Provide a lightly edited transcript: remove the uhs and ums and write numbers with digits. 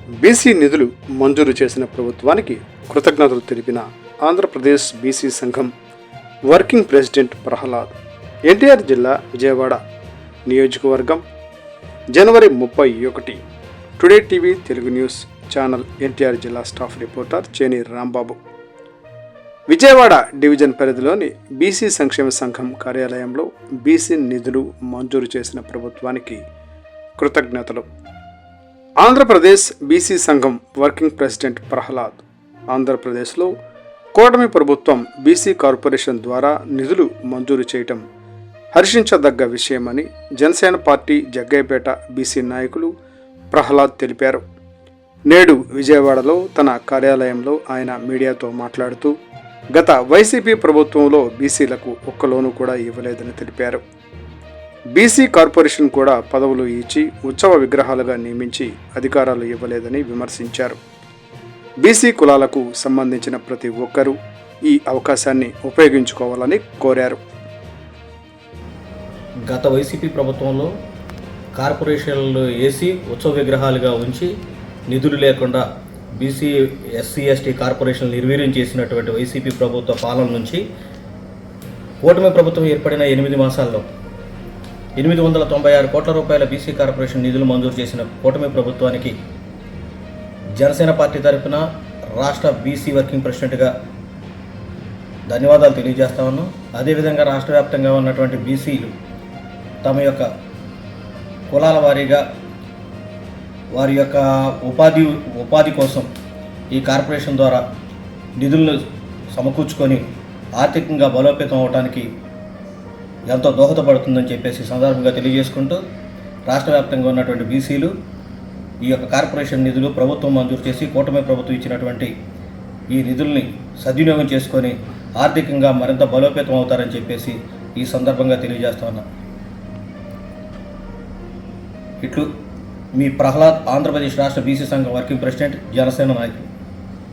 BC నిధులు మంజూరు చేసిన ప్రభుత్వానికి కృతజ్ఞతలు తెలిపిన ఆంధ్రప్రదేశ్ బీసీ సంఘం వర్కింగ్ ప్రెసిడెంట్ ప్రహ్లాద్. ఎన్టీఆర్ జిల్లా విజయవాడ నియోజకవర్గం జనవరి 31. Today TV Telugu news channel NTR జిల్లా staff reporter Cheni Rambabu. Vijayawada division పరిధిలోని బీసీ సంక్షేమ సంఘం కార్యాలయంలో బీసీ నిధులు మంజూరు చేసిన ప్రభుత్వానికి కృతజ్ఞతలు. ఆంధ్రప్రదేశ్ బీసీ సంఘం వర్కింగ్ ప్రెసిడెంట్ ప్రహ్లాద్. ఆంధ్రప్రదేశ్లో కూటమి ప్రభుత్వం బీసీ కార్పొరేషన్ ద్వారా నిధులు మంజూరు చేయటం హర్షించదగ్గ విషయమని జనసేన పార్టీ జగ్గయ్యపేట బీసీ నాయకులు ప్రహ్లాద్ తెలిపారు. నేడు విజయవాడలో తన కార్యాలయంలో ఆయన మీడియాతో మాట్లాడుతూ గత వైసీపీ ప్రభుత్వంలో బీసీలకు ఒక్క లోను కూడా ఇవ్వలేదని తెలిపారు. బీసీ కార్పొరేషన్ కూడా పదవులు ఇచ్చి ఉత్సవ విగ్రహాలుగా నియమించి అధికారాలు ఇవ్వలేదని విమర్శించారు. బీసీ కులాలకు సంబంధించిన ప్రతి ఒక్కరూ ఈ అవకాశాన్ని ఉపయోగించుకోవాలని కోరారు. గత వైసీపీ ప్రభుత్వంలో కార్పొరేషన్లు వేసి ఉత్సవ విగ్రహాలుగా ఉంచి నిధులు లేకుండా బీసీ ఎస్సీ ఎస్టీ కార్పొరేషన్లు నిర్వీర్యం చేసినటువంటి వైసీపీ ప్రభుత్వ పాలన నుంచి కూటమి ప్రభుత్వం ఏర్పడిన 8 మాసాల్లో 896 కోట్ల రూపాయల బీసీ కార్పొరేషన్ నిధులు మంజూరు చేసిన కూటమి ప్రభుత్వానికి జనసేన పార్టీ తరఫున రాష్ట్ర బీసీ వర్కింగ్ ప్రెసిడెంట్గా ధన్యవాదాలు తెలియజేస్తా ఉన్నాం. అదేవిధంగా రాష్ట్ర వ్యాప్తంగా ఉన్నటువంటి బీసీలు తమ యొక్క కులాల వారీగా వారి యొక్క ఉపాధి కోసం ఈ కార్పొరేషన్ ద్వారా నిధులను సమకూర్చుకొని ఆర్థికంగా బలోపేతం అవడానికి ఎంతో దోహదపడుతుందని చెప్పేసి సందర్భంగా తెలియజేసుకుంటూ రాష్ట్ర వ్యాప్తంగా ఉన్నటువంటి బీసీలు ఈ యొక్క కార్పొరేషన్ నిధులు ప్రభుత్వం మంజూరు చేసి కూటమి ప్రభుత్వం ఇచ్చినటువంటి ఈ నిధుల్ని సద్వినియోగం చేసుకొని ఆర్థికంగా మరింత బలోపేతం అవుతారని చెప్పేసి ఈ సందర్భంగా తెలియజేస్తా ఉన్నా. ఇట్లు మీ ప్రహ్లాద్, ఆంధ్రప్రదేశ్ రాష్ట్ర బీసీ సంఘం వర్కింగ్ ప్రెసిడెంట్, జనసేన నాయకులు.